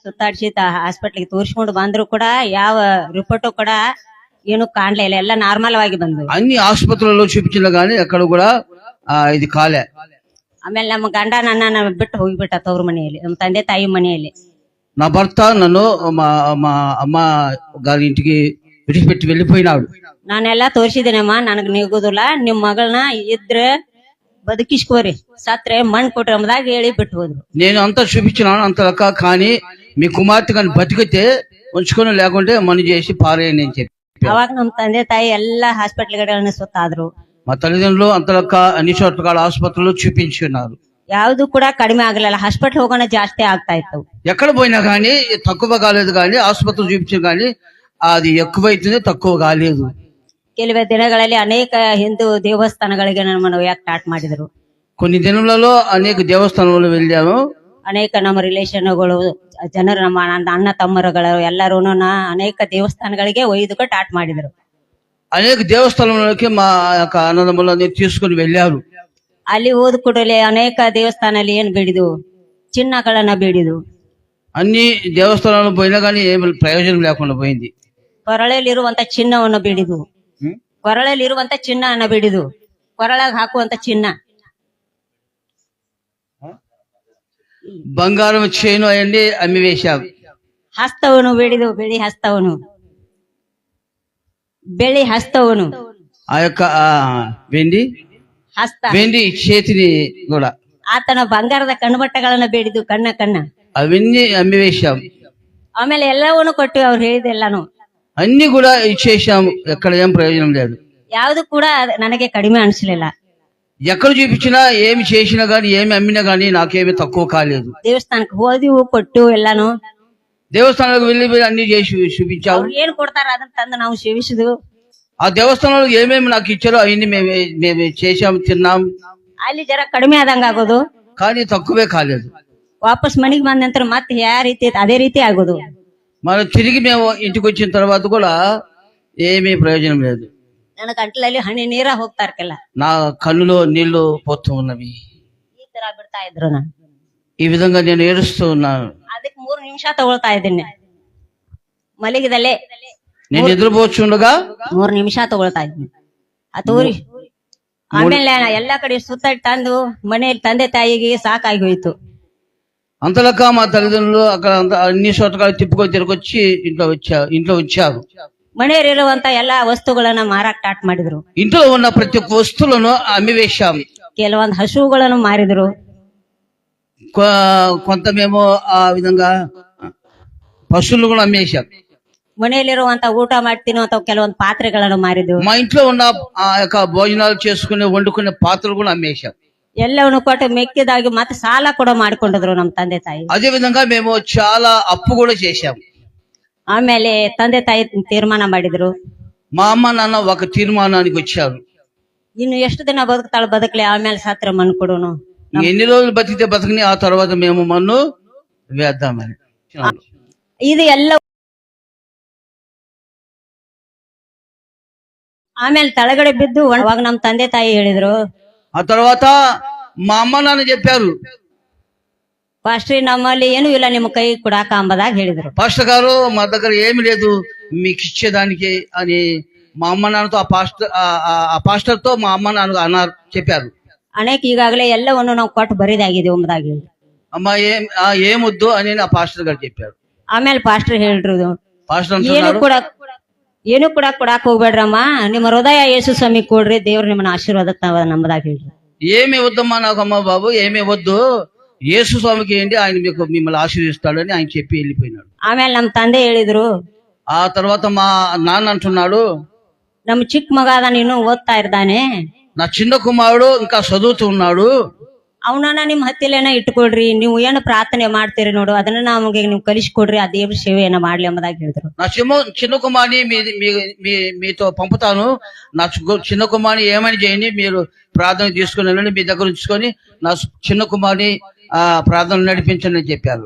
ಸುತ್ತಾಡಿಸಿ ಹಾಸ್ಪಿಟ್ಲಿಗೆ ತೋರಿಸ್ಕೊಂಡು ಬಂದ್ರು ಕೂಡ ಯಾವ ರಿಪೋರ್ಟ್ ಕೂಡ ಏನು ಕಾಣ್ಲಿಲ್ಲ, ಎಲ್ಲ నార్మల్ ವಾಗಿ ಬಂದು. అన్ని ఆసుపత్రుల్లో చూపించిన గానీ ఎక్కడ కూడా ఇది కాలే. ಆಮೇಲೆ ನಮ್ಮ ಗಂಡ ನನ್ನ ಬಿಟ್ಟು ಹೋಗ್ಬಿಟ್ಟ ತವ್ರ ಮನೆಯಲ್ಲಿ, ನಮ್ಮ ತಂದೆ ತಾಯಿ ಮನೆಯಲ್ಲಿ. నా భర్త నన్ను మా అమ్మ గారి ఇంటికి విడిచిపెట్టి వెళ్ళిపోయినాడు. ನಾನೆಲ್ಲ ತೋರಿಸಿದ್ದೇನಮ್ಮ, ನನಗ್ ನಿಗುದಿಲ್ಲ, ನಿಮ್ ಮಗಳನ್ನ ಇದ್ರೆ బతికించుకోరి, సత్రే మణ్ కొట్టు ఎంబదాక ಹೇಳಿ ಬಿಟ್ಟು ಹೋದ್ರು. నేను అంతా చూపించినాను అంత లెక్క, కానీ మీ కుమార్తె కానీ బతికితే ఉంచుకొని లేకుంటే మని చేసి పారేయండి అని చెప్పి. ಅವಾಗ ನಮ್ ತಂದೆ ತಾಯಿ ಎಲ್ಲಾ ಹಾಸ್ಪಿಟ್ಲ್ಗಳನ್ನ ಸುತ್ತಾದ್ರು. మా తల్లిదండ్రులు అంత లెక్క అన్ని చోట్ల ఆసుపత్రులు చూపించున్నారు. ಯಾವ್ದು ಕೂಡ ಕಡಿಮೆ ಆಗಲಿಲ್ಲ, ಹಾಸ್ಪಿಟ್ಲ್ ಹೋಗೋಣ ಜಾಸ್ತಿ ಆಗ್ತಾ ಇತ್ತು. ఎక్కడ పోయినా కానీ తక్కువ కాలేదు, కానీ ఆసుపత్రులు చూపించిన కానీ అది ఎక్కువైతుంది, తక్కువ కాలేదు. ಕೆಲವೇ ದಿನಗಳಲ್ಲಿ ಅನೇಕ ಹಿಂದೂ ದೇವಸ್ಥಾನಗಳಿಗೆ ನಮ್ಮನ್ನು ಯಾಕೆ ಸ್ಟಾರ್ಟ್ ಮಾಡಿದ್ರು. కొన్ని దినాలలో అనేక దేవస్థానాలు వెళ్ళాము. ಅನೇಕ ನಮ್ಮ ರಿಲೇಷನ್ಗಳು ಜನರು, ನಮ್ಮ ಅಣ್ಣ ತಮ್ಮರುಗಳು ಎಲ್ಲರೂ ಅನೇಕ ದೇವಸ್ಥಾನಗಳಿಗೆ ಒಯ್ದುಕ ಸ್ಟಾರ್ಟ್ ಮಾಡಿದ್ರು. అనేక దేవస్థానంలోకి మా యొక్క అన్నదమ్ములని తీసుకుని వెళ్ళారు. ಅಲ್ಲಿ ಹೋದ ಕೂಡಲೇ ಅನೇಕ ದೇವಸ್ಥಾನಲ್ಲಿ ಏನ್ ಬೇಡಿದು, ಚಿನ್ನಗಳನ್ನ ಬೇಡಿದು. అన్ని దేవస్థానాలు పోయినా కానీ ఏమి ప్రయోజనం లేకుండా పోయింది. ಕೊರಳಲ್ಲಿರುವಂತ ಚಿನ್ನವನ್ನು ಬೇಡಿದು, ಕೊರಳಲ್ಲಿರುವಂತ ಚಿನ್ನವನ್ನ ಬೇಡಿದು, ಕೊರಳಾಗ ಹಾಕುವಂತ ಚಿನ್ನ, బంగారం చైను అవన్నీ అమ్మి వేశాం. ಹಸ್ತವನು ಬೇಡಿದು, ಬೆಳಿ ಹಸ್ತವನು, ಬೆಳಿ ಹಸ್ತವನು, ఆ యొక్క వెండి ಹಸ್ತ వెండి చేతిని కూడా, ಆತನ ಬಂಗಾರದ ಕಣ್ಬಟ್ಟಗಳನ್ನ ಬೇಡಿದು, ಕಣ್ಣ అవన్నీ అమ్మి వేశాం. ಆಮೇಲೆ ಎಲ್ಲವನ್ನೂ ಕೊಟ್ಟು ಅವ್ರು ಹೇಳಿದೆಲ್ಲಾನು అన్ని కూడా ఇచ్చేసాము. ఎక్కడ ఏం ప్రయోజనం లేదు. ಯಾವ್ದು ಕೂಡ ನನಗೆ కడిಮೆ అనిసಲಿಲ್ಲ. ఎక్కడ చూపించినా ఏమి చేసినా గానీ ఏమి అమ్మినా గానీ నాకేమి తక్కువ కాలేదు. ದೇವಸ್ಥಾನಕ್ಕೆ ಹೋದಿವು, ಕೊಟ್ಟು ಎಲ್ಲಾನು దేవస్థానాలకు వెళ్ళి అన్ని చేసి చూపించాము. ಏನ್ ಕೊಡ್ತಾರ ಅದನ್ನ ತಂದು ನಾವು ಸೇವಿಸುದು. ఆ దేవస్థానాలకు ఏమేమి నాకు ఇచ్చారో అవన్నీ మేము చేసాము, తిన్నాం. ಅಲ್ಲಿ ಜರ ಕಡಿಮೆ ಆದಂಗ ಆಗೋದು, కానీ తక్కువే కాలేదు. ವಾಪಸ್ ಮನೆಗೆ ಬಂದ ನಂತರ ಮತ್ತೆ ಯಾವ ರೀತಿ ಅದೇ ರೀತಿ ಆಗೋದು. మనం తిరిగి మేము ఇంటికి వచ్చిన తర్వాత కూడా ఏమీ ప్రయోజనం లేదు. ನನ್ನ ಗಂಟಲಲ್ಲಿ ಹನಿ ನೀರ ಹೋಗ್ತಾ ಇರ್ಕಲ್ಲ, నా కన్నులో నీళ్లు పోతూ ఉన్నవి. ಈ ತರ ಬಿಡ್ತಾ ಇದ್ರು. ನಾನು ఈ విధంగా నేను ఏడుస్తూ ఉన్నాను. ಅದಕ್ಕೆ 3 ನಿಮಿಷ ತಗೊಳ್ತಾ ಇದ್ದೀನಿ ಮಲಗಿದಲ್ಲೇ. నేను నిద్రపోచుండగా 3 ನಿಮಿಷ ತಗೊಳ್ತಾ ಇದ್ದೀನಿ ಆ ತೋರಿ. ಆಮೇಲೆ ಎಲ್ಲಾ ಕಡೆ ಸುತ್ತಾಡಿ ತಂದು ಮನೆಯಲ್ಲಿ ತಂದೆ ತಾಯಿಗೆ ಸಾಕಾಗಿ ಹೋಯ್ತು. అంతలక మా తల్లిదండ్రులు అక్కడ అన్ని చోట్ల తిప్పుకొని తిరిగొచ్చి ఇంట్లో వచ్చారు. ಮನೆಯಲ್ಲಿರುವಂತ ಎಲ್ಲಾ ವಸ್ತುಗಳನ್ನ ಮಾರಾಟ ಸ್ಟಾರ್ಟ್ ಮಾಡಿದ್ರು. ఇంట్లో ఉన్న ప్రతి ఒక్క వస్తువులను అమ్మి వేశాం. ಕೆಲವೊಂದು ಹಸುಗಳನ್ನು ಮಾರಿದ್ರು. కొంత మేము ఆ విధంగా పశువులు కూడా అమ్మేశాం. ಮನೆಯಲ್ಲಿರುವಂತ ಊಟ ಮಾಡಿ ತಿನ್ನುವಂತ ಕೆಲವೊಂದು ಪಾತ್ರೆಗಳನ್ನು ಮಾರಿದ್ರು. మా ఇంట్లో ఉన్న ఆ యొక్క భోజనాలు చేసుకునే వండుకునే పాత్రలు కూడా అమ్మేశాం. ಎಲ್ಲವನ್ನು ಕೊಟ್ಟು ಮೆಕ್ಕಿದಾಗಿ ಮತ್ತೆ ಸಾಲ ಕೂಡ ಮಾಡ್ಕೊಂಡಿದ್ರು ನಮ್ಮ ತಂದೆ ತಾಯಿ. అదే విధంగా మేము చాలా అప్పు కూడా చేశాం. ಆಮೇಲೆ ತಂದೆ ತಾಯಿ ತೀರ್ಮಾನ ಮಾಡಿದ್ರು. మా అమ్మ నాన్న ఒక తీర్మానానికి వచ్చారు. ಇನ್ನು ಎಷ್ಟು ದಿನ ಬದುಕ್ತಾಳು ಬದುಕಲಿ, ಆಮೇಲೆ ಸತ್ರ ಮಣ್ಣು ಕೊಡೋನು, ఎన్ని రోజులు బతికితే బతకని, ఆ తర్వాత మేము మన్ను వేద్దామని. ಇದು ಎಲ್ಲ ಆಮೇಲೆ ತಳಗಡೆ ಬಿದ್ದು ಅವಾಗ ನಮ್ಮ ತಂದೆ ತಾಯಿ ಹೇಳಿದ್ರು. ఆ తర్వాత మా అమ్మ నాన్న చెప్పారు, ಪಾಸ್ಟ್ರಿ ನಮ್ಮಲ್ಲಿ ಏನು ಇಲ್ಲ, ನಿಮ್ಮ ಕೈ ಕೊಡಾಕ ಅಂಬದಾಗ ಹೇಳಿದ್ರು. పాస్టర్ గారు మా దగ్గర ఏమి లేదు మీకు ఇచ్చేదానికి అని మా అమ్మ నాన్నతో ఆ పాస్టర్ తో మా అమ్మ నాన్న చెప్పారు. ಅನೇಕ ಈಗಾಗಲೇ ಎಲ್ಲವನ್ನು ನಾವು ಕೊಟ್ಟು ಬರಿದಾಗಿದೆ ಎಂಬುದಾಗಿ ಹೇಳಿದ್ರು. అమ్మ ఏమొద్దు అని ఆ పాస్టర్ గారు చెప్పారు. ಆಮೇಲೆ ಪಾಸ್ಟರ್ ಹೇಳಿದ್ರು, పాస్టర్ ಏನು ಕೂಡ ಕೊಡಾಕ್ ಹೋಗ್ಬೇಡ್ರಮ್ಮ, ನಿಮ್ಮ ಹೃದಯ ಯೇಸು ಸ್ವಾಮಿ ಕೊಡ್ರಿ, ದೇವ್ರು ನಿಮ್ಮನ್ನ ಆಶೀರ್ವಾದ ನಂಬದಾಗ ಹೇಳ್ರಿ. ఏమి వద్దమ్మా నాకు, అమ్మ బాబు ఏమీ వద్దు, యేసు స్వామికి ఏంటి, ఆయన మిమ్మల్ని ఆశీర్వదిస్తాడని ఆయన చెప్పి వెళ్ళిపోయినాడు. ಆಮೇಲೆ ನಮ್ಮ ತಂದೆ ಹೇಳಿದ್ರು. ఆ తర్వాత మా నాన్న అంటున్నాడు, ನಮ್ಮ ಚಿಕ್ಕ ಮಗ ಅದ, ನೀನು ಓದ್ತಾ ಇರ್ತಾನೆ, నా చిన్న కుమారుడు ఇంకా చదువుతూ ఉన్నాడు, ಅವನನ್ನ ನಿಮ್ ಹತ್ತಿಲೇನ ಇಟ್ಕೊಡ್ರಿ, ನೀವು ಏನು ಪ್ರಾರ್ಥನೆ ಮಾಡ್ತೀರಿ ನೋಡು, ಅದನ್ನ ನಮಗೆ ನೀವು ಕಲಿಸ್ಕೊಡ್ರಿ, ಆ ದೇವ್ರ ಸೇವೆಯನ್ನ ಮಾಡ್ಲಿ ಎಂಬುದಾಗಿ ಹೇಳಿದ್ರು. నా చిన్న కుమార్ని మీతో పంపుతాను, నా చిన్న కుమార్ని ఏమని చేయండి, మీరు ప్రార్థన తీసుకుని వెళ్ళండి, మీ దగ్గర ఉంచుకొని నా చిన్న కుమార్ని ప్రార్థన నడిపించండి అని చెప్పారు.